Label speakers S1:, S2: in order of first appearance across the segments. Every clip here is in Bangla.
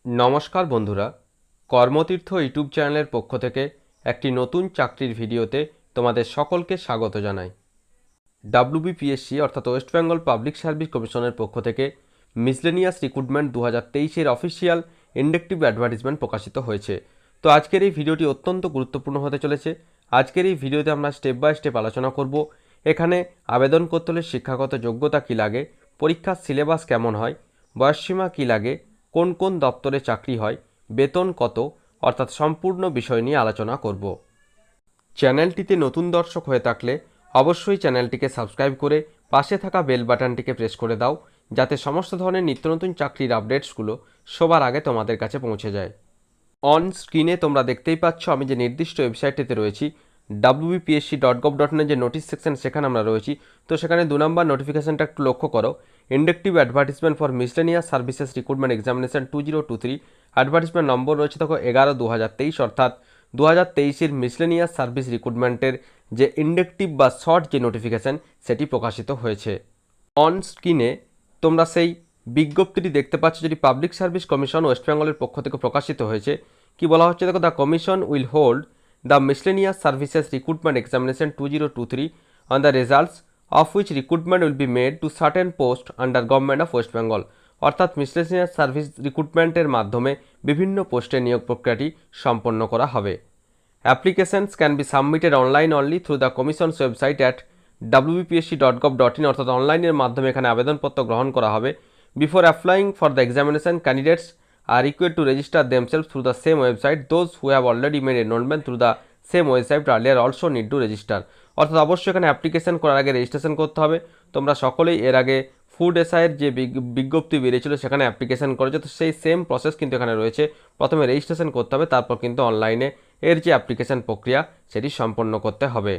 S1: নমস্কার বন্ধুরা, কর্মতীর্থ ইউটিউব চ্যানেলের পক্ষ থেকে একটি নতুন চাকরির ভিডিওতে তোমাদের সকলকে স্বাগত জানাই। ডাব্লিউবিপিএসসি অর্থাৎ ওয়েস্ট বেঙ্গল পাবলিক সার্ভিস কমিশনের পক্ষ থেকে মিসলেনিয়াস রিক্রুটমেন্ট 2023-এর অফিসিয়াল ইন্ডাকটিভ অ্যাডভার্টিজমেন্ট প্রকাশিত হয়েছে। তো আজকের এই ভিডিওটি অত্যন্ত গুরুত্বপূর্ণ হতে চলেছে। আজকের এই ভিডিওতে আমরা স্টেপ বাই স্টেপ আলোচনা করব। এখানে আবেদন করতে হলে শিক্ষাগত যোগ্যতা কী লাগে, পরীক্ষার সিলেবাস কেমন হয়, বয়সসীমা কী লাগে, কোন কোন দপ্তরে চাকরি হয়, বেতন কত, অর্থাৎ সম্পূর্ণ বিষয় নিয়ে আলোচনা করব। চ্যানেলটিতে নতুন দর্শক হয়ে থাকলে অবশ্যই চ্যানেলটিকে সাবস্ক্রাইব করে পাশে থাকা বেল বাটনটিকে প্রেস করে দাও, যাতে সমস্ত ধরনের নিত্য নতুন চাকরির আপডেটসগুলো সবার আগে তোমাদের কাছে পৌঁছে যায়। অন স্ক্রিনে তোমরা দেখতেই পাচ্ছ আমি যে নির্দিষ্ট ওয়েবসাইটটিতে রয়েছি, wbpsc.gov.in যে নোটিশ সেকশন, সেখানে আমরা রয়েছি। তো সেখানে 2 নম্বর নোটিফিকেশনটা একটু লক্ষ্য করো, inductive advertisement for miscellaneous services recruitment examination 2023। Advertisement number রয়েছে দেখো 11/2023, অর্থাৎ 2023-এর মিসলেনিয়াস সার্ভিস রিক্রুটমেন্টের যে ইন্ডাকটিভ বা শর্ট যে নোটিফিকেশন সেটি প্রকাশিত হয়েছে। অন স্ক্রিনে তোমরা সেই বিজ্ঞপ্তিটি দেখতে পাচ্ছ, যেটি পাবলিক সার্ভিস কমিশন ওয়েস্ট বেঙ্গলের পক্ষ থেকে প্রকাশিত হয়েছে। কি বলা হচ্ছে দেখো, the commission will hold the miscellaneous services recruitment examination 2023 on the results of which recruitment will be made to certain post under government of West Bengal. অর্থাৎ মিসলেনিয়াস সার্ভিস রিক্রুটমেন্টের মাধ্যমে বিভিন্ন পোস্টে নিয়োগ প্রক্রিয়াটি সম্পন্ন করা হবে। Applications can be submitted online only through the commission's website at wbpsc.gov.in, অর্থাৎ অনলাইনের মাধ্যমে এখানে আবেদনপত্র গ্রহণ করা হবে। Before applying for the examination, candidates are required to register themselves through the same website. Those who have already made enrollment through the same website earlier also need to register. অর্থাৎ অবশ্যই এখানে অ্যাপ্লিকেশন করার আগে রেজিস্ট্রেশন করতে হবে। তোমরা সকলেই এর আগে ফুড এসআইয়ের যে বিজ্ঞপ্তি বেরিয়েছিল সেখানে অ্যাপ্লিকেশন করেছে, তো সেই সেম প্রসেস কিন্তু এখানে রয়েছে। প্রথমে রেজিস্ট্রেশন করতে হবে, তারপর কিন্তু অনলাইনে এর যে অ্যাপ্লিকেশন প্রক্রিয়া সেটি সম্পন্ন করতে হবে।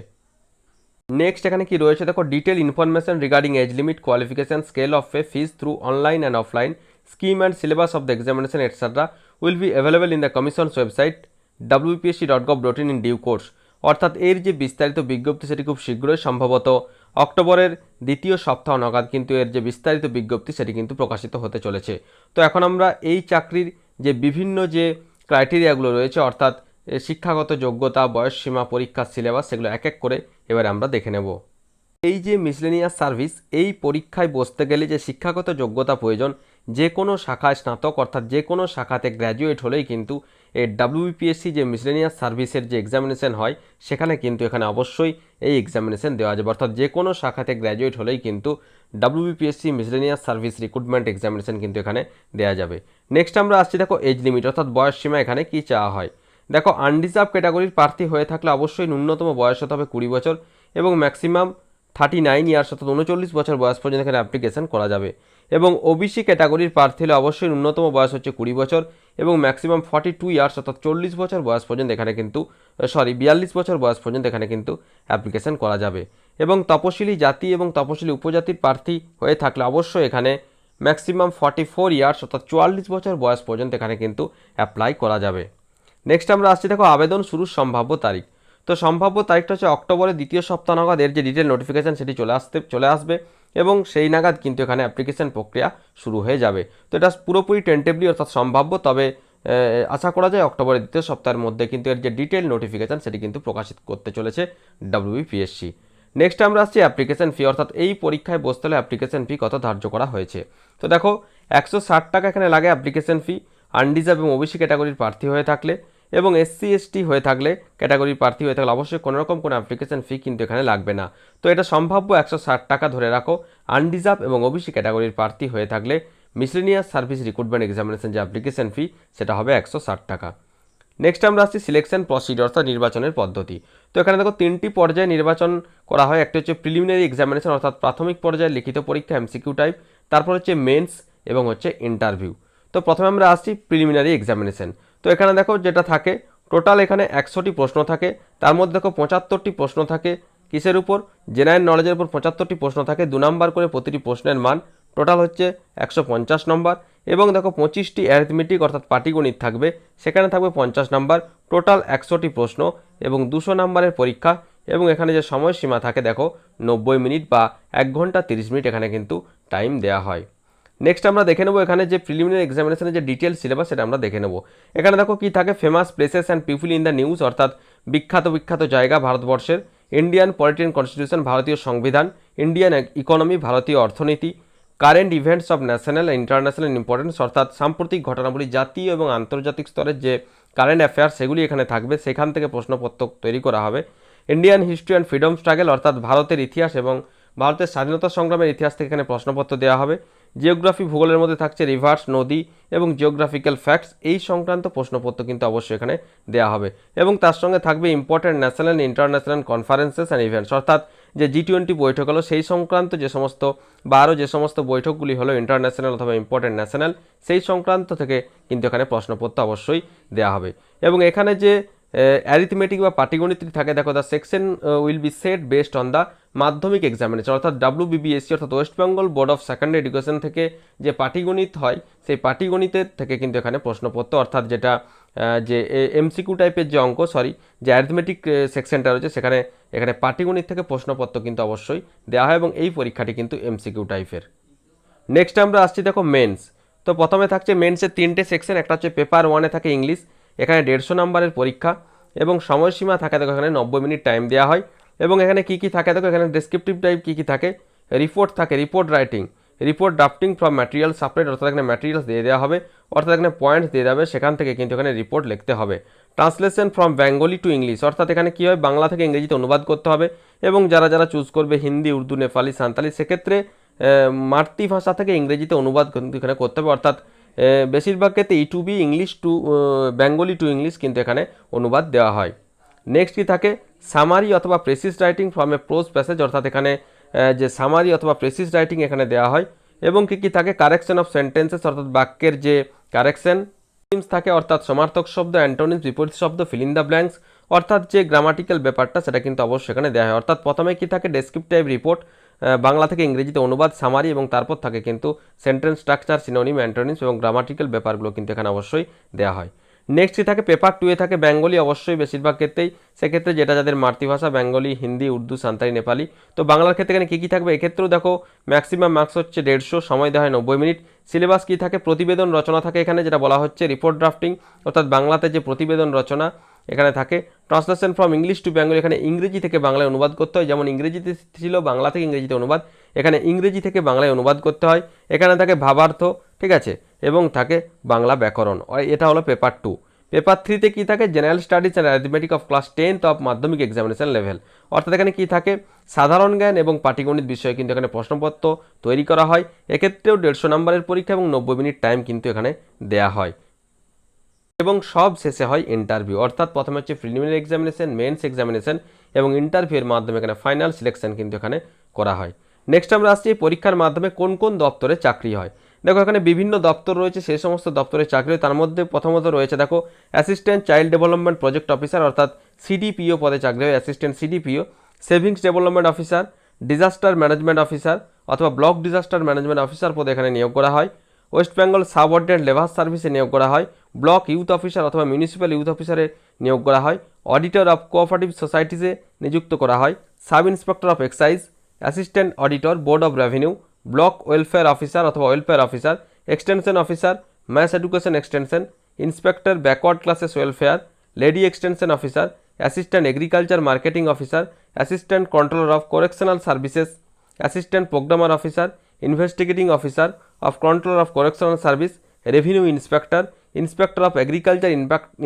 S1: নেক্সট এখানে কি রয়েছে দেখো, detail information regarding age limit, qualification, scale of pay, fees through online and offline, scheme and syllabus of the examination etc. will be available in the commission's website wbpsc.gov.in in due course. অর্থাৎ এর যে বিস্তারিত বিজ্ঞপ্তি সেটি খুব শীঘ্রই, সম্ভবত অক্টোবরের দ্বিতীয় সপ্তাহ নাগাদ কিন্তু এর যে বিস্তারিত বিজ্ঞপ্তি সেটি কিন্তু প্রকাশিত হতে চলেছে। তো এখন আমরা এই চাকরির যে বিভিন্ন যে ক্রাইটেরিয়াগুলো রয়েছে, অর্থাৎ শিক্ষাগত যোগ্যতা, বয়সসীমা, পরীক্ষার সিলেবাস, সেগুলো এক এক করে এবারে আমরা দেখে নেব। এই যে মিসলেনিয়াস সার্ভিস, এই পরীক্ষায় বসতে গেলে যে শিক্ষাগত যোগ্যতা প্রয়োজন, যে কোনো শাখায় স্নাতক অর্থাৎ যে কোনো শাখাতে গ্র্যাজুয়েট হলেই কিন্তু এই ডাব্লিউবিপিএসসি যে মিসলেনিয়াস সার্ভিসের যে এক্সামিনেশন হয় সেখানে কিন্তু এখানে অবশ্যই এই এক্সামিনেশন দেওয়া যাবে। অর্থাৎ যে কোনো শাখাতে গ্র্যাজুয়েট হলেই কিন্তু WBPSC miscellaneous service recruitment examination কিন্তু এখানে দেওয়া যাবে। নেক্সট আমরা আসছি দেখো এজ লিমিট, অর্থাৎ বয়স সীমা এখানে কী চাওয়া হয়। দেখো, আনরিজার্ভ ক্যাটাগরির প্রার্থী হয়ে থাকলে অবশ্যই ন্যূনতম বয়স হতে হবে 20 বছর এবং ম্যাক্সিমাম 39 ইয়ার্স অর্থাৎ 39 বছর বয়স পর্যন্ত এখানে অ্যাপ্লিকেশন করা যাবে। এবং ওবিসি ক্যাটাগরির প্রার্থী হলে অবশ্যই ন্যূনতম বয়স হচ্ছে 20 বছর এবং ম্যাক্সিমাম 42 ইয়ার্স অর্থাৎ 40 বছর বয়স পর্যন্ত এখানে কিন্তু 42 বছর বয়স পর্যন্ত এখানে কিন্তু অ্যাপ্লিকেশন করা যাবে। এবং তপশিলি জাতি এবং তপশিলি উপজাতির প্রার্থী হয়ে থাকলে অবশ্যই এখানে ম্যাক্সিমাম 44 ইয়ার্স অর্থাৎ 44 বছর বয়স পর্যন্ত এখানে কিন্তু অ্যাপ্লাই করা যাবে। নেক্সট আমরা আসছি দেখো আবেদন শুরুর সম্ভাব্য তারিখ। তো সম্ভাব্য তারিখটা হচ্ছে অক্টোবরের দ্বিতীয় সপ্তাহ নাগাদ এর যে ডিটেল নোটিফিকেশান সেটি চলে আসবে এবং সেই নাগাদ কিন্তু এখানে অ্যাপ্লিকেশন প্রক্রিয়া শুরু হয়ে যাবে। তো এটা পুরোপুরি টেন্টেবলি অর্থাৎ সম্ভাব্য, তবে আশা করা যায় অক্টোবরের দ্বিতীয় সপ্তাহের মধ্যে কিন্তু এর যে ডিটেল নোটিফিকেশান সেটি কিন্তু প্রকাশিত করতে চলেছে ডাব্লিউবিপিএসসি। নেক্সট আমরা আসছি অ্যাপ্লিকেশন ফি, অর্থাৎ এই পরীক্ষায় বসতে হলে অ্যাপ্লিকেশন ফি কত ধার্য করা হয়েছে। তো দেখো 160 টাকা এখানে লাগে অ্যাপ্লিকেশন ফি, আনরিজার্ভ এবং ওবিসি ক্যাটাগরির প্রার্থী হয়ে থাকলে এবং এসসি এসটি হয়ে থাকলে ক্যাটাগরির প্রার্থী হয়ে থাকলে অবশ্যই কোনোরকম কোনো অ্যাপ্লিকেশন ফি কিন্তু এখানে লাগবে না। তো এটা সম্ভাব্য 160 টাকা ধরে রাখো। আনরিজার্ভ এবং ওবিসি ক্যাটাগরির প্রার্থী হয়ে থাকলে মিসলেনিয়াস সার্ভিস রিক্রুটমেন্ট এক্সামিনেশন যে অ্যাপ্লিকেশন ফি সেটা হবে 160 টাকা। নেক্সট আমরা আসছি সিলেকশন প্রসিডিওর অর্থাৎ নির্বাচনের পদ্ধতি। তো এখানে দেখো 3টি পর্যায়ে নির্বাচন করা হয়। একটি হচ্ছে প্রিলিমিনারি এক্সামিনেশন অর্থাৎ প্রাথমিক পর্যায়ে লিখিত পরীক্ষা এমসিকিউ টাইপ, তারপর হচ্ছে মেন্স এবং হচ্ছে ইন্টারভিউ। তো প্রথমে আমরা আসছি প্রিলিমিনারি এক্সামিনেশন। তো এখানে দেখো যেটা থাকে টোটাল এখানে 100টি প্রশ্ন থাকে, তার মধ্যে দেখো 75টি প্রশ্ন থাকে কিসের উপর, জেনারেল নলেজের উপর 75টি প্রশ্ন থাকে, 2 নাম্বার করে প্রতিটি প্রশ্নের মান, টোটাল হচ্ছে 150 নম্বর। এবং দেখো 25টি অ্যারিথমেটিক অর্থাৎ পাটিগণিত থাকবে, সেখানে থাকবে 50 নাম্বার, টোটাল 100টি প্রশ্ন এবং 200 নাম্বারের পরীক্ষা। এবং এখানে যে সময়সীমা থাকে দেখো 90 মিনিট বা 1 ঘন্টা 30 মিনিট এখানে কিন্তু টাইম দেওয়া হয়। নেক্সট আমরা দেখে নেবো এখানে যে প্রিলিমিনারি এক্সামিনেশনের যে ডিটেল সিলেবাস সেটা আমরা দেখে নেবো। এখানে দেখো কি থাকে, famous places and people in the news অর্থাৎ বিখ্যাত জায়গা ভারতবর্ষের, ইন্ডিয়ান পলিটি অ্যান্ড কনস্টিটিউশন ভারতীয় সংবিধান, ইন্ডিয়ান ইকোনমি ভারতীয় অর্থনীতি, current events of national and international importance অর্থাৎ সাম্প্রতিক ঘটনাবলী জাতীয় এবং আন্তর্জাতিক স্তরের যে কারেন্ট অ্যাফেয়ার্স সেগুলি এখানে থাকবে, সেখান থেকে প্রশ্নপত্র তৈরি করা হবে। Indian history and freedom struggle অর্থাৎ ভারতের ইতিহাস এবং ভারতের স্বাধীনতা সংগ্রামের ইতিহাস থেকে এখানে প্রশ্নপত্র দেওয়া হবে। জিওগ্রাফি ভূগোলের মধ্যে থাকছে রিভার্স, নদী এবং জিওগ্রাফিক্যাল ফ্যাক্টস, এই সংক্রান্ত প্রশ্নপত্র কিন্তু অবশ্যই এখানে দেওয়া হবে। এবং তার সঙ্গে থাকবে important national and international conferences and events অর্থাৎ যে G20 বৈঠক হলো সেই সংক্রান্ত যে সমস্ত যে সমস্ত বৈঠকগুলি হলো ইন্টারন্যাশনাল অথবা ইম্পর্ট্যান্ট ন্যাশনাল, সেই সংক্রান্ত থেকে কিন্তু এখানে প্রশ্নপত্র অবশ্যই দেওয়া হবে। এবং এখানে যে অ্যারিথমেটিক বা পাটিগণিত থাকে, দেখো the section will be set based on the মাধ্যমিক এক্সামিনেশন অর্থাৎ WBBSC অর্থাৎ West Bengal board of secondary education থেকে যে পাটিগণিত হয় সেই পাটিগণিতের থেকে কিন্তু এখানে প্রশ্নপত্র অর্থাৎ যেটা যে MCQ টাইপের যে অঙ্ক যে অ্যারিথমেটিক সেকশনটা রয়েছে এখানে পাটিগণিত থেকে প্রশ্নপত্র কিন্তু অবশ্যই দেওয়া হয় এবং এই পরীক্ষাটি কিন্তু MCQ টাইপের। নেক্সট আমরা আসছি দেখো মেন্স। তো প্রথমে থাকছে মেন্সের 3টে সেকশন, একটা হচ্ছে পেপার 1-এ থাকে ইংলিশ, এখানে 150 নম্বরের পরীক্ষা এবং সময়সীমা থাকে দেখো এখানে 90 মিনিট টাইম দেওয়া হয়। এবং এখানে কী থাকে দেখো, এখানে ডেসক্রিপটিভ টাইপ কী থাকে, রিপোর্ট থাকে, report writing, report drafting from material supplied অর্থাৎ এখানে ম্যাটেরিয়ালস দিয়ে দেওয়া হবে, অর্থাৎ এখানে পয়েন্টস দিয়ে দেবে, সেখান থেকে কিন্তু এখানে রিপোর্ট লিখতে হবে। Translation from Bengali to English অর্থাৎ এখানে কী হয়, বাংলা থেকে ইংরেজিতে অনুবাদ করতে হবে। এবং যারা চুজ করবে হিন্দি, উর্দু, নেপালি, সাঁওতালি, সেক্ষেত্রে মাতৃভাষা থেকে ইংরেজিতে অনুবাদ কিন্তু এখানে করতে হবে, অর্থাৎ বেশিরভাগ ক্ষেত্রে E2B English to Bengali to English কিন্তু এখানে অনুবাদ দেওয়া হয়। নেক্সট কি থাকে, সামারি অথবা precis writing from a pros passage অর্থাৎ এখানে যে সামারি অথবা প্রেসিস রাইটিং এখানে দেওয়া হয়। এবং কী থাকে, কারেকশন অফ সেন্টেন্সেস অর্থাৎ বাক্যের যে কারেকশন থাকে অর্থাৎ সমার্থক শব্দ, অ্যান্টোনিমস বিপরীত শব্দ, ফিল ইন দ্য ব্ল্যাঙ্কস অর্থাৎ যে গ্রামাটিক্যাল ব্যাপারটা সেটা কিন্তু অবশ্যই এখানে দেওয়া হয়। অর্থাৎ প্রথমে কি থাকে, ডেসক্রিপটিভ রিপোর্ট বাংলা থেকে ইংরেজিতে অনুবাদ, সামারি, এবং তারপর থাকে কিন্তু সেন্টেন্স স্ট্রাকচার, সিনোনিম, অ্যান্টোনিমস এবং গ্রামাটিক্যাল ব্যাপারগুলো কিন্তু এখানে অবশ্যই দেওয়া হয়। নেক্সট কি থাকে, পেপার 2-এ থাকে বেঙ্গলি অবশ্যই বেশিরভাগ ক্ষেত্রেই, সেক্ষেত্রে যেটা যাদের মাতৃভাষা বেঙ্গলি, হিন্দি, উর্দু, সাঁওতালি, নেপালি। তো বাংলার ক্ষেত্রে এখানে কী থাকে, এক্ষেত্রেও দেখো ম্যাক্সিমাম মার্কস হচ্ছে 150, সময় দেওয়া হয় 90 মিনিট। সিলেবাস কী থাকে, প্রতিবেদন রচনা থাকে এখানে, যেটা বলা হচ্ছে রিপোর্ট ড্রাফটিং অর্থাৎ বাংলাতে যে প্রতিবেদন রচনা এখানে থাকে। Translation from English to Bengali এখানে ইংরেজি থেকে বাংলায় অনুবাদ করতে হয়, যেমন ইংরেজিতে ছিল বাংলা থেকে ইংরেজিতে অনুবাদ, এখানে ইংরেজি থেকে বাংলায় অনুবাদ করতে হয়। এখানে থাকে ভাবার্থ, ঠিক আছে, এবং থাকে বাংলা ব্যাকরণ। এটা হলো পেপার 2। পেপার 3-তে কী থাকে, general studies and arithmetic of class 10th of মাধ্যমিক এক্সামিনেশন লেভেল অর্থাৎ এখানে কী থাকে, সাধারণ জ্ঞান এবং পাটিগণিত বিষয়ে কিন্তু এখানে প্রশ্নপত্র তৈরি করা হয়। এক্ষেত্রেও 150 নম্বরের পরীক্ষা এবং 90 মিনিট টাইম কিন্তু এখানে দেয়া হয়। এবং সব শেষে হয় ইন্টারভিউ, অর্থাৎ প্রথমে হচ্ছে প্রিলিমিনারি এক্সামিনেশন, মেন্স এক্সামিনেশন এবং ইন্টারভিউয়ের মাধ্যমে এখানে ফাইনাল সিলেকশন কিন্তু এখানে করা হয়। নেক্সট আমরা আসছি পরীক্ষার মাধ্যমে কোন কোন দপ্তরে চাকরি হয়। দেখো এখানে বিভিন্ন দপ্তর রয়েছে, সেই সমস্ত দপ্তরে চাকরি হয়, তার মধ্যে প্রথমত রয়েছে দেখো assistant child development project officer অর্থাৎ CDPO পদে চাকরি হয়, assistant CDPO, savings development officer, disaster management officer অথবা ব্লক ডিজাস্টার ম্যানেজমেন্ট অফিসার পদে এখানে নিয়োগ করা হয়। ওয়েস্ট বেঙ্গল সাবঅর্ডিনেট লেবার সার্ভিসে নিয়োগ করা হয়, ব্লক ইউথ অফিসার অথবা মিউনিসিপ্যাল ইউথ অফিসারে নিয়োগ করা হয়, অডিটর অফ কোঅপারেটিভ সোসাইটিসে নিযুক্ত করা হয়, sub inspector of excise, assistant auditor board of revenue, block welfare officer অথবা welfare officer, extension officer, mass education extension, inspector backward classes welfare, lady extension officer, assistant agriculture marketing officer, assistant controller of correctional services, assistant programmer officer, investigating officer of controller of correctional service, revenue inspector, inspector of agriculture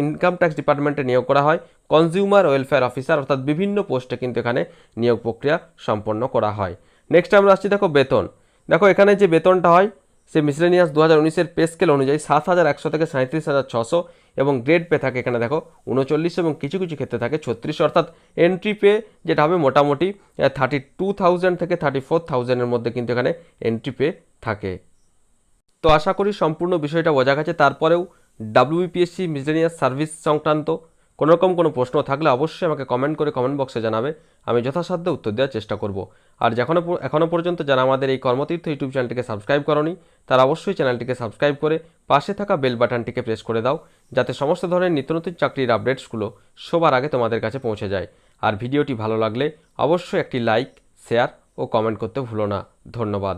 S1: income tax ডিপার্টমেন্টে নিয়োগ করা হয়, কনজিউমার ওয়েলফেয়ার অফিসার অর্থাৎ বিভিন্ন পোস্টে কিন্তু এখানে নিয়োগ প্রক্রিয়া সম্পন্ন করা হয়। নেক্সট আমরা আসছি দেখো বেতন। দেখো এখানে যে বেতনটা হয় সে মিসলেনিয়াস 2019-এর পে স্কেল অনুযায়ী 7,100 থেকে 37,600 এবং গ্রেড পে থাকে এখানে দেখো 39 এবং কিছু কিছু ক্ষেত্রে থাকে 36, অর্থাৎ এন্ট্রি পে যেটা হবে মোটামুটি 32,000 থেকে 34,000-এর মধ্যে কিন্তু এখানে এন্ট্রি পে থাকে। তো আশা করি সম্পূর্ণ বিষয়টা বোঝা গেছে। তারপরেও WBPSC মিসলেনিয়াস সার্ভিস সংক্রান্ত কোনোরকম কোনো প্রশ্ন থাকলে অবশ্যই আমাকে কমেন্ট করে কমেন্ট বক্সে জানাবে, আমি যথাসাধ্য উত্তর দেওয়ার চেষ্টা করব। আর এখনও পর্যন্ত যারা আমাদের এই কর্মতীর্থ ইউটিউব চ্যানেলটিকে সাবস্ক্রাইব করনি তারা অবশ্যই চ্যানেলটিকে সাবস্ক্রাইব করে পাশে থাকা বেল বাটনটিকে প্রেস করে দাও, যাতে সমস্ত ধরনের নিত্য নতুন চাকরির আপডেটসগুলো সবার আগে তোমাদের কাছে পৌঁছে যায়। আর ভিডিওটি ভালো লাগলে অবশ্যই একটি লাইক, শেয়ার ও কমেন্ট করতে ভুলো না। ধন্যবাদ।